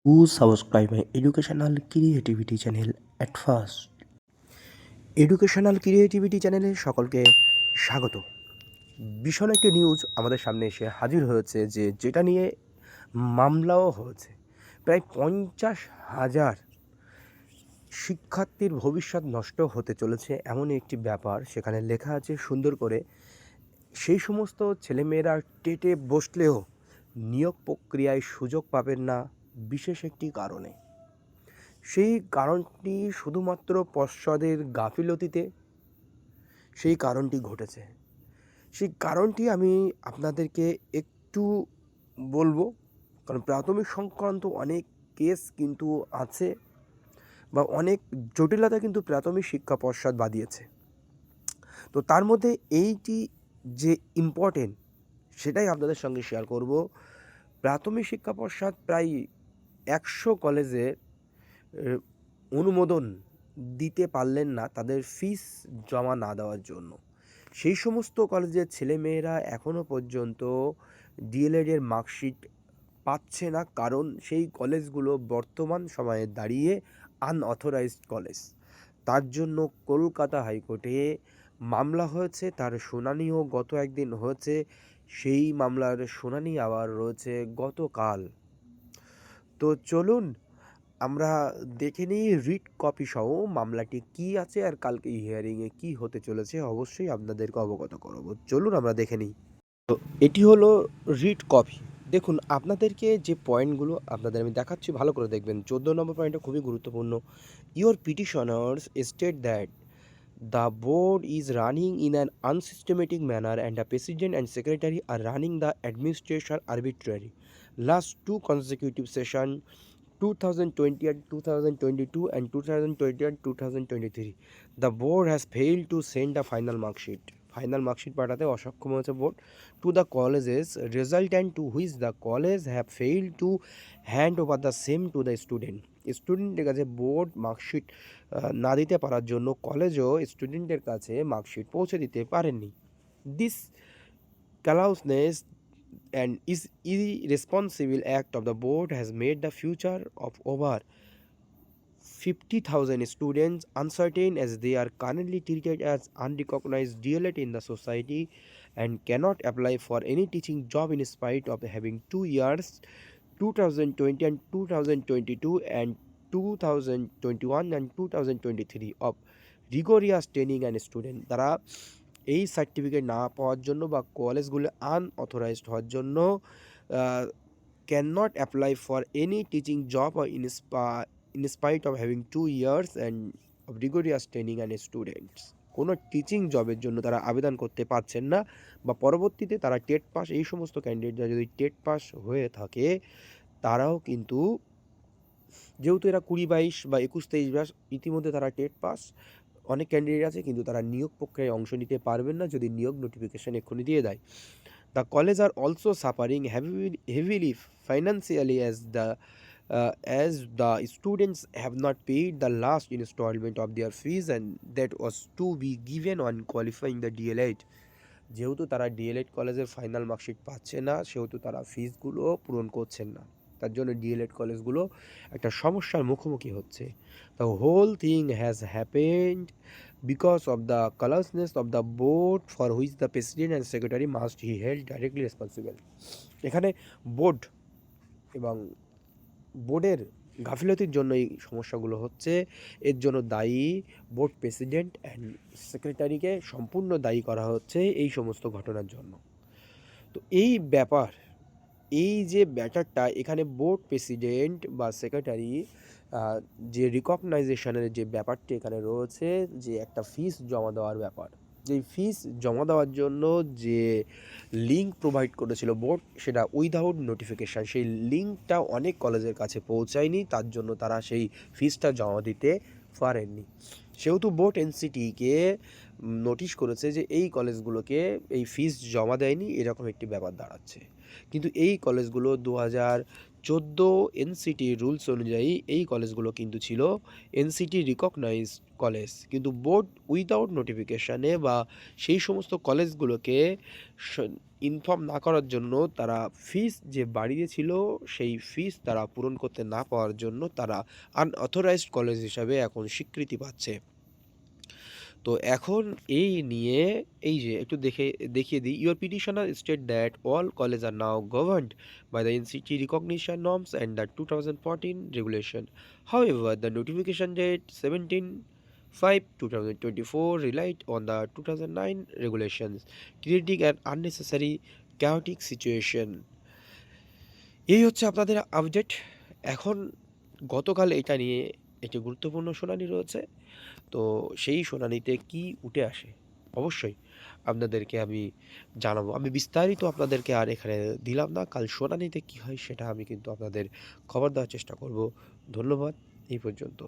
Do subscribe my educational creativity channel at first. Educational creativity চ্যানেলে সকলকে স্বাগত। ভীষণ একটি নিউজ আমাদের সামনে এসে হাজির হয়েছে যেটা নিয়ে মামলাও হয়েছে। প্রায় 50,000 শিক্ষার্থীর ভবিষ্যৎ নষ্ট হতে চলেছে এমন একটি ব্যাপার সেখানে লেখা আছে সুন্দর করে। সেই সমস্ত ছেলেমেয়েরা টেটে বসলেও নিয়োগ প্রক্রিয়ায় সুযোগ পাবেন না বিশেষ একটি কারণে। সেই কারণটি শুধুমাত্র পর্ষদের গাফিলতিতে সেই কারণটি ঘটেছে। সেই কারণটি আমি আপনাদেরকে একটু বলবো, কারণ প্রাথমিক সংক্রান্ত অনেক কেস কিন্তু আছে বা অনেক জটিলতা কিন্তু প্রাথমিক শিক্ষা পর্ষদ বাদিয়েছে। তো তার মধ্যে এইটি যে ইম্পর্টেন্ট সেটাই আপনাদের সঙ্গে শেয়ার করব। প্রাথমিক শিক্ষা পর্ষদ প্রায় 100 কলেজের অনুমোদন দিতে পারলেন না তাদের ফিস জমা না দেওয়ার জন্য। সেই সমস্ত কলেজের ছেলেমেয়েরা এখনও পর্যন্ত ডিএলএডের মার্কশিট পাচ্ছে না, কারণ সেই কলেজগুলো বর্তমান সময়ে দাঁড়িয়ে আনঅথরাইজড কলেজ। তার জন্য কলকাতা হাইকোর্টে মামলা হয়েছে, তার শুনানিও গত একদিন হয়েছে। সেই মামলার শুনানি আবার রয়েছে গতকাল। তো চলুন আমরা দেখে নিই রিট কপি সহ মামলাটি কি আছে আর কালকে হিয়ারিংয়ে কি হতে চলেছে অবশ্যই আপনাদেরকে অবগত করব। চলুন আমরা দেখে নিই। তো এটি হলো রিট কপি। দেখুন, আপনাদেরকে যে পয়েন্টগুলো আপনাদের আমি দেখাচ্ছি ভালো করে দেখবেন। 14 নম্বর পয়েন্টটা খুবই গুরুত্বপূর্ণ। Your petitioners state that the board is running in an unsystematic manner and the president and secretary are running the administration arbitrarily. Last two consecutive sessions 2020 and 2022 and 2020 and 2023 the board has failed to send the final mark sheet. Final marksheet পাঠাতে অসক্ষম হয়েছে board to the colleges, resultant to which the college have failed to hand over the same to the স্টুডেন্টের কাছে board marksheet না দিতে পারার জন্য কলেজও স্টুডেন্টের কাছে মার্কশিট পৌঁছে দিতে পারেননি। This callousness and is irresponsible act of the board has made the future of over 50,000 students uncertain, as they are currently treated as unrecognized DLED in the society and cannot apply for any teaching job in spite of having 2 years 2020 and 2022 and 2021 and 2023 of rigorous training and student দ্বারা এই certificate না পাওয়ার জন্য বা কলেজগুলো unauthorised হওয়ার জন্য can not apply for any teaching job in spite of having 2 years and of rigorous training and students। কোনো teaching জবের জন্য তারা আবেদন করতে পারছেন না বা পরবর্তীতে তারা টেট পাস, এই সমস্ত ক্যান্ডিডেটরা যদি টেট পাস হয়ে থাকে তারাও কিন্তু, যেহেতু এরা 20-22 বা 21-23 ইতিমধ্যে তারা টেট পাস, অনেক ক্যান্ডিডেট আছে কিন্তু তারা নিয়োগ প্রক্রিয়ায় অংশ নিতে পারবেন না যদি নিয়োগ নোটিফিকেশান এক্ষুনি দিয়ে দেয়। The college are also suffering heavily financially as the students have not paid the last installment of their fees and that was to be given on qualifying the DLED। যেহেতু তারা ডিএলএড কলেজের final marksheet পাচ্ছে না সেহেতু তারা ফিসগুলো পূরণ করছেন না, তার জন্য ডিএলএড কলেজগুলো একটা সমস্যার মুখোমুখি হচ্ছে। The whole thing has happened because of the callousness of the board for which the president and secretary must he held directly responsible. এখানে বোর্ড এবং বোর্ডের গাফিলতির জন্য এই সমস্যাগুলো হচ্ছে। এর জন্য দায়ী বোর্ড প্রেসিডেন্ট অ্যান্ড সেক্রেটারিকে সম্পূর্ণ দায়ী করা হচ্ছে এই সমস্ত ঘটনার জন্য। তো এই ব্যাপার, এই যে ব্যাটারটা এখানে বোর্ড প্রেসিডেন্ট বা সেক্রেটারি যে রিকগনাইজেশনের যে ব্যাপারটি এখানে রয়েছে, যে একটা ফিস জমা দেওয়ার ব্যাপার, যেই ফিস জমা দেওয়ার জন্য যে লিঙ্ক প্রোভাইড করেছিল বোর্ড সেটা উইদাউট নোটিফিকেশান, সেই লিঙ্কটা অনেক কলেজের কাছে পৌঁছায়নি, তার জন্য তারা সেই ফিসটা জমা দিতে পারেননি। সেহেতু বোর্ড এনসিটিকে নোটিশ করেছে যে এই কলেজগুলোকে এই ফিস জমা দেয়নি, এরকম একটি ব্যাপার দাঁড়াচ্ছে। কিন্তু এই কলেজগুলো 14 এনসিটি রুলস অনুযায়ী এই কলেজগুলো কিন্তু ছিল এনসিটি রিকগনাইজড কলেজ, কিন্তু বোর্ড উইদাউট নোটিফিকেশানে বা সেই সমস্ত কলেজগুলোকে ইনফর্ম না করার জন্য তারা ফিস যে বাড়িয়েছিল সেই ফিস তারা পূরণ করতে না পাওয়ার জন্য তারা আনঅথরাইজড কলেজ হিসাবে এখন স্বীকৃতি পাচ্ছে। তো এখন এই নিয়ে এই যে একটু দেখিয়ে দিই, your petitioner state that all college are now governed by the NCT recognition norms and the 2014 regulation. However, the notification date 17/5/2024 relied on the 2009 regulations, creating an unnecessary chaotic situation. এই হচ্ছে আপনাদের আপডেট। এখন গতকাল এটা নিয়ে একটি গুরুত্বপূর্ণ শুনানি রয়েছে। তো সেই শুনানিতে কি উঠে আসে অবশ্যই আপনাদেরকে আমি জানাবো। আমি বিস্তারিত আপনাদেরকে আর এখানে দিলাম না। কাল শুনানিতে কি হয় সেটা আমি কিন্তু আপনাদের খবর দেওয়ার চেষ্টা করব। ধন্যবাদ। এই পর্যন্ত।